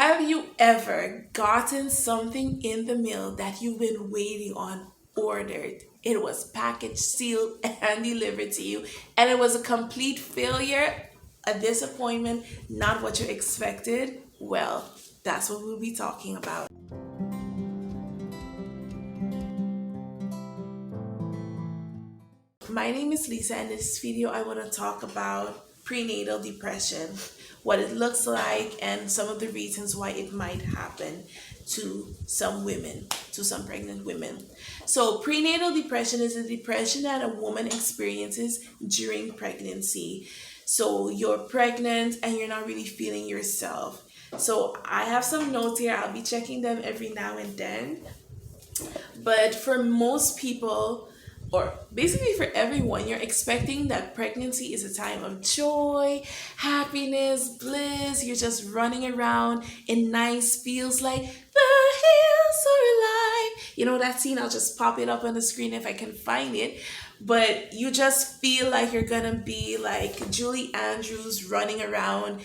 Have you ever gotten something in the mail that you've been waiting on, ordered? It was packaged, sealed, and delivered to you, and it was a complete failure, a disappointment, not what you expected? Well, that's what we'll be talking about. My name is Lisa, and in this video, I want to talk about prenatal depression, what it looks like, and some of the reasons why it might happen to some women, to some pregnant women. So, prenatal depression is a depression that a woman experiences during pregnancy. So, you're pregnant and you're not really feeling yourself. So, I have some notes here, I'll be checking them every now and then. But for most people, or basically for everyone, you're expecting that pregnancy is a time of joy, happiness, bliss. You're just running around in nice feels like the hills are alive. You know that scene? I'll just pop it up on the screen if I can find it. But you just feel like you're gonna be like Julie Andrews running around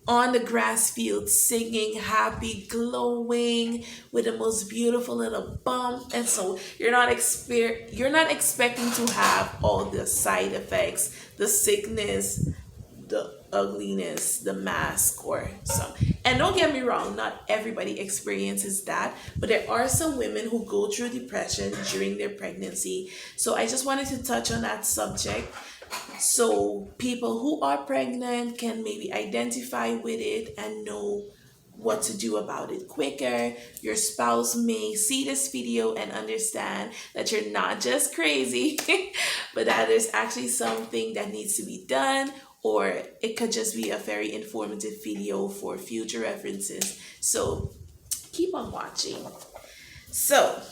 on the grass field singing happy, glowing with the most beautiful little bump. And so you're not expecting to have all the side effects, the sickness, the ugliness, the mask, or some. And don't get me wrong, not everybody experiences that, but there are some women who go through depression during their pregnancy. So I just wanted to touch on that subject so people who are pregnant can maybe identify with it and know what to do about it quicker. Your spouse may see this video and understand that you're not just crazy, but that there's actually something that needs to be done, or it could just be a very informative video for future references. So keep on watching. So,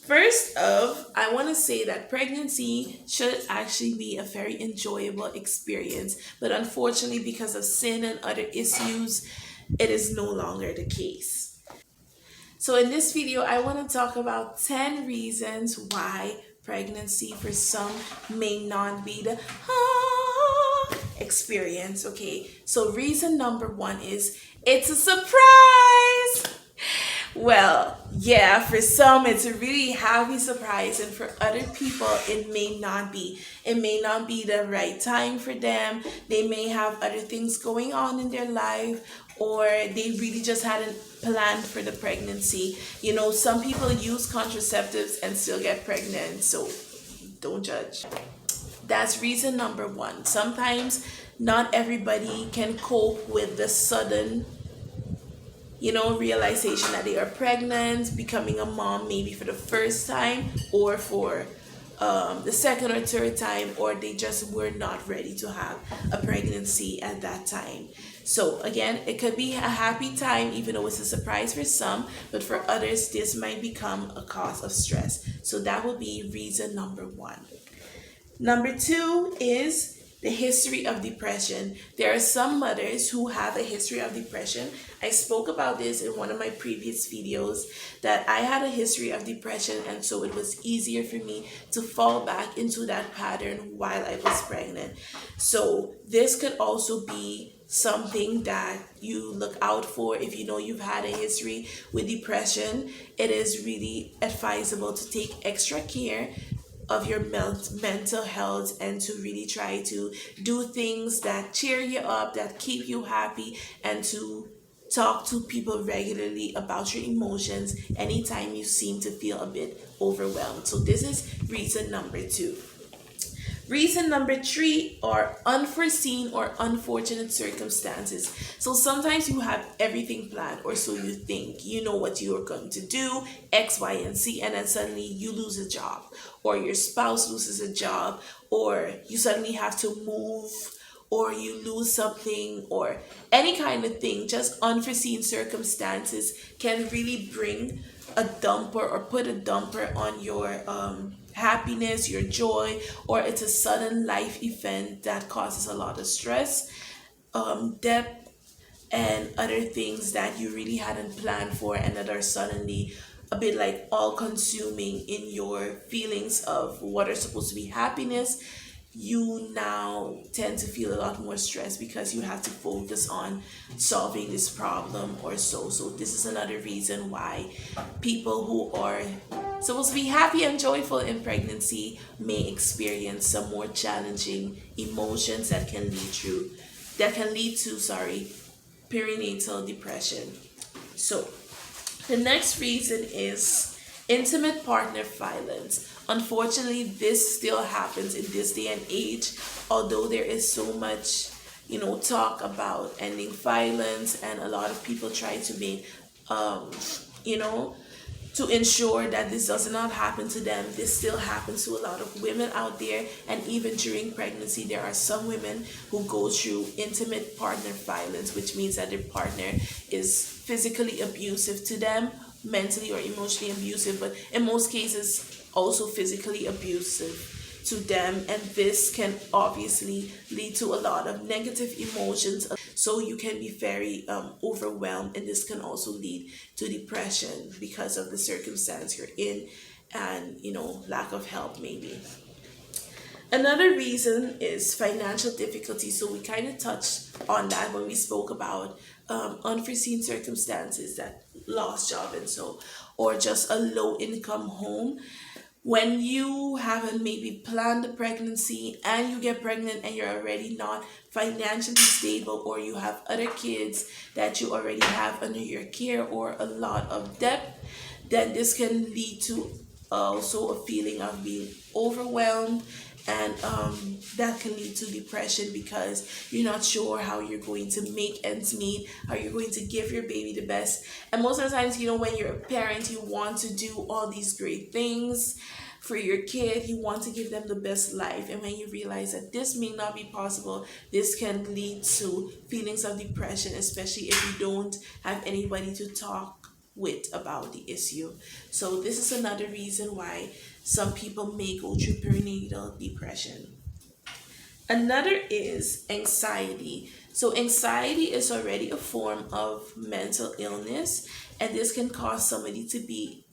first of, I want to say that pregnancy should actually be a very enjoyable experience, but unfortunately, because of sin and other issues, it is no longer the case. So in this video, I want to talk about 10 reasons why pregnancy for some may not be the experience. Okay, so reason number one is it's a surprise. Well, yeah, for some it's a really happy surprise, and for other people it may not be. It may not be the right time for them. They may have other things going on in their life, or they really just hadn't planned for the pregnancy. You know, some people use contraceptives and still get pregnant, so don't judge. That's reason number one. Sometimes not everybody can cope with the sudden realization that they are pregnant, becoming a mom maybe for the first time, or for the second or third time, or they just were not ready to have a pregnancy at that time. So again, it could be a happy time, even though it's a surprise for some, but for others, this might become a cause of stress. So that would be reason number one. Number two is the history of depression. There are some mothers who have a history of depression. I spoke about this in one of my previous videos, that I had a history of depression, and so it was easier for me to fall back into that pattern while I was pregnant. So this could also be something that you look out for. If you know you've had a history with depression, it is really advisable to take extra care of your mental health, and to really try to do things that cheer you up, that keep you happy, and to talk to people regularly about your emotions anytime you seem to feel a bit overwhelmed. So this is reason number two. Reason number three are unforeseen or unfortunate circumstances. So sometimes you have everything planned, or so you think. You know what you are going to do, X, Y, and Z, and then suddenly you lose a job, or your spouse loses a job, or you suddenly have to move, or you lose something, or any kind of thing. Just unforeseen circumstances can really bring a dumper, or put a dumper on your happiness, your joy, or it's a sudden life event that causes a lot of stress, debt, and other things that you really hadn't planned for, and that are suddenly a bit like all consuming in your feelings of what are supposed to be happiness. you now tend to feel a lot more stressed because you have to focus on solving this problem or so. So this is another reason why people who are supposed to be happy and joyful in pregnancy may experience some more challenging emotions that can lead to perinatal depression. So the next reason is intimate partner violence. Unfortunately, this still happens in this day and age, although there is so much, talk about ending violence, and a lot of people try to make, you know, to ensure that this does not happen to them. This still happens to a lot of women out there, and even during pregnancy, there are some women who go through intimate partner violence, which means that their partner is physically abusive to them, mentally or emotionally abusive, but in most cases, also physically abusive to them, and this can obviously lead to a lot of negative emotions, so you can be very overwhelmed, and this can also lead to depression because of the circumstance you're in, and lack of help maybe. Another reason is financial difficulty. So we kind of touched on that when we spoke about unforeseen circumstances, that lost job and so, or just a low income home. When you haven't maybe planned the pregnancy and you get pregnant and you're already not financially stable, or you have other kids that you already have under your care, or a lot of debt, then this can lead to also a feeling of being overwhelmed, and that can lead to depression because you're not sure how you're going to make ends meet, how you're going to give your baby the best. And most of the times, when you're a parent, you want to do all these great things for your kid, you want to give them the best life, and when you realize that this may not be possible, this can lead to feelings of depression, especially if you don't have anybody to talk with about the issue. So this is another reason why some people may go through perinatal depression. Another is anxiety. So anxiety is already a form of mental illness, and this can cause somebody to be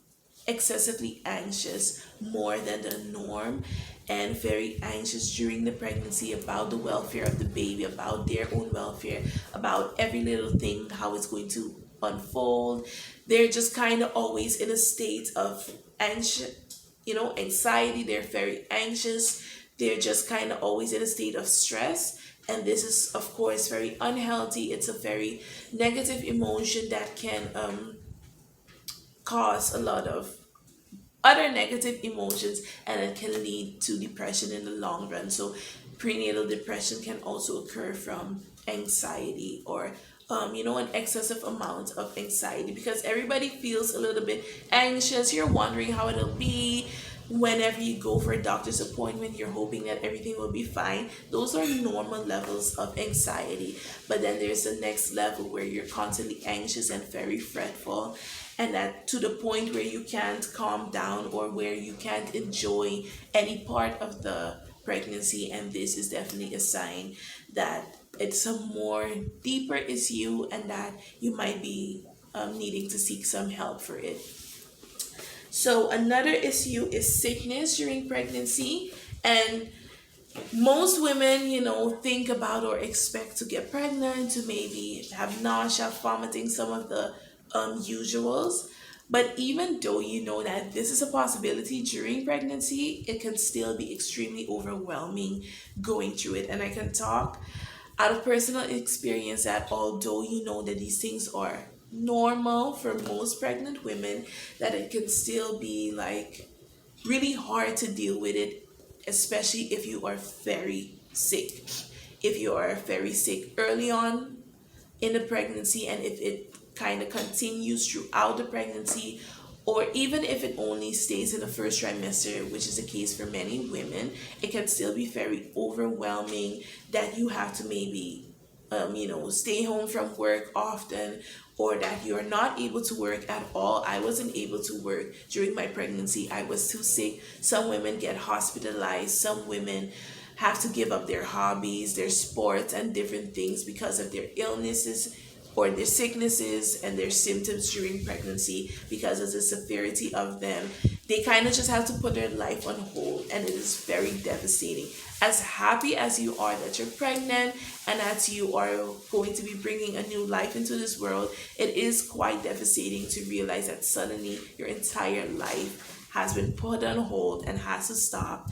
excessively anxious, more than the norm, and very anxious during the pregnancy about the welfare of the baby, about their own welfare, about every little thing, how it's going to unfold. They're just kind of always in a state of anxiety. They're very anxious. They're just kind of always in a state of stress. And this is, of course, very unhealthy. It's a very negative emotion that can cause a lot of other negative emotions, and it can lead to depression in the long run. So prenatal depression can also occur from anxiety, or an excessive amount of anxiety, because everybody feels a little bit anxious. You're wondering how it'll be whenever you go for a doctor's appointment. You're hoping that everything will be fine. Those are normal levels of anxiety, but then there's the next level where you're constantly anxious and very fretful, and that to the point where you can't calm down, or where you can't enjoy any part of the pregnancy. And this is definitely a sign that it's a more deeper issue, and that you might be needing to seek some help for it. So another issue is sickness during pregnancy, and most women, think about or expect to get pregnant, to maybe have nausea, vomiting, some of the usuals. But even though you know that this is a possibility during pregnancy, it can still be extremely overwhelming going through it. And I can talk out of personal experience that although you know that these things are normal for most pregnant women, that it can still be like really hard to deal with it, especially if you are very sick. If you are very sick early on in the pregnancy, and if it kind of continues throughout the pregnancy, or even if it only stays in the first trimester, which is the case for many women, it can still be very overwhelming, that you have to maybe stay home from work often, or that you're not able to work at all. I wasn't able to work during my pregnancy. I was too sick. Some women get hospitalized. Some women have to give up their hobbies, their sports, and different things because of their illnesses or their sicknesses and their symptoms during pregnancy, because of the severity of them. they kind of just have to put their life on hold, and it is very devastating. As happy as you are that you're pregnant and that you are going to be bringing a new life into this world, it is quite devastating to realize that suddenly your entire life has been put on hold and has to stop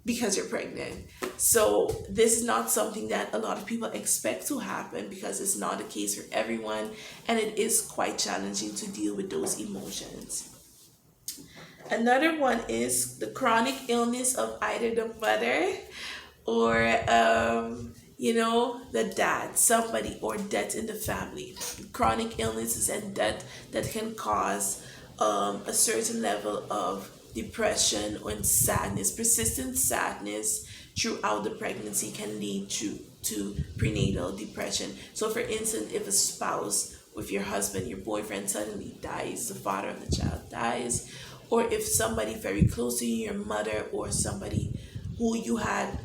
because you're pregnant. So this is not something that a lot of people expect to happen, because it's not the case for everyone, and it is quite challenging to deal with those emotions. Another one is the chronic illness of either the mother or the dad, somebody, or death in the family. Chronic illnesses and death that can cause a certain level of depression or sadness. Persistent sadness throughout the pregnancy can lead to prenatal depression. So for instance, if a spouse, with your husband, your boyfriend, suddenly dies, the father of the child dies, or if somebody very close to you, your mother, or somebody who you had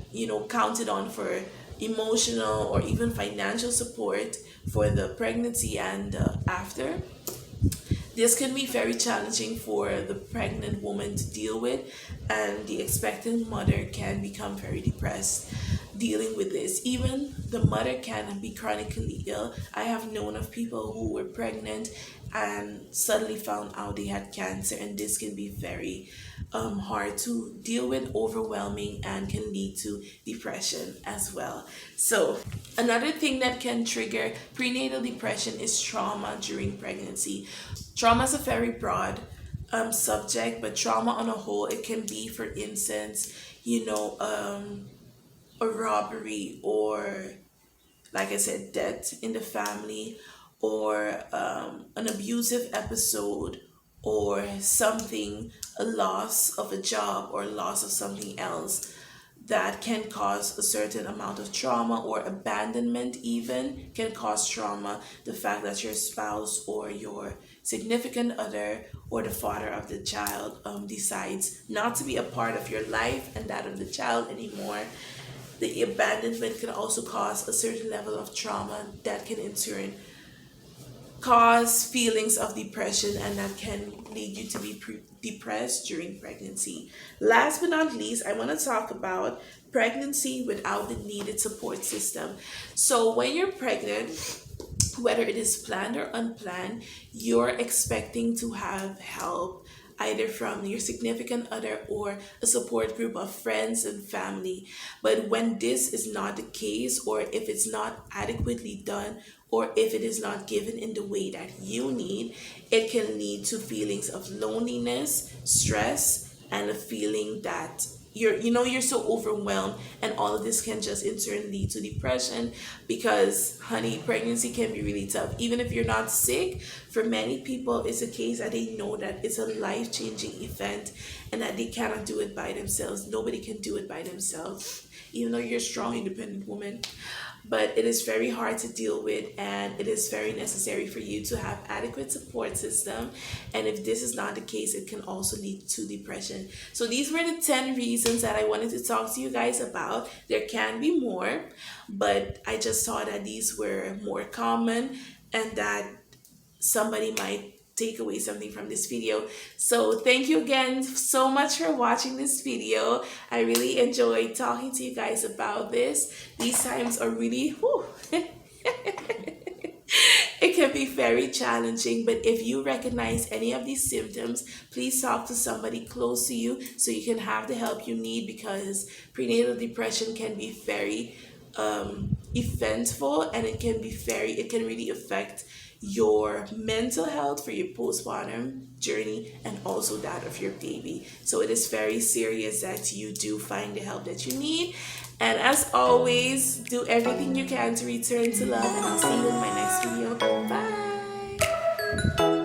counted on for emotional or even financial support for the pregnancy and after, this can be very challenging for the pregnant woman to deal with, and the expectant mother can become very depressed dealing with this. Even the mother can be chronically ill. I have known of people who were pregnant and suddenly found out they had cancer, and this can be very hard to deal with, overwhelming, and can lead to depression as well. So another thing that can trigger prenatal depression is trauma during pregnancy. Trauma is a very broad subject, but trauma on a whole, it can be, for instance, a robbery, or, like I said, death in the family, or an abusive episode, or something, a loss of a job or loss of something else that can cause a certain amount of trauma, or abandonment even can cause trauma. The fact that your spouse or your significant other or the father of the child decides not to be a part of your life and that of the child anymore. The abandonment can also cause a certain level of trauma that can in turn cause feelings of depression, and that can lead you to be depressed during pregnancy. Last but not least, I want to talk about pregnancy without the needed support system. So when you're pregnant, whether it is planned or unplanned, you're expecting to have help either from your significant other or a support group of friends and family. But when this is not the case, or if it's not adequately done, or if it is not given in the way that you need, it can lead to feelings of loneliness, stress, and a feeling that you're so overwhelmed, and all of this can just in turn lead to depression, because honey, pregnancy can be really tough. Even if you're not sick, for many people it's a case that they know that it's a life-changing event and that they cannot do it by themselves. Nobody can do it by themselves, even though you're a strong independent woman. But it is very hard to deal with, and it is very necessary for you to have adequate support system. And if this is not the case, it can also lead to depression. So these were the 10 reasons that I wanted to talk to you guys about. There can be more, but I just saw that these were more common and that somebody might take away something from this video. So thank you again so much for watching this video. I really enjoyed talking to you guys about this. These times are really it can be very challenging, but if you recognize any of these symptoms, please talk to somebody close to you so you can have the help you need, because prenatal depression can be very eventful, and it can really affect your mental health for your postpartum journey and also that of your baby. So it is very serious that you do find the help that you need. And as always, do everything you can to return to love, and I'll see you in my next video. Bye.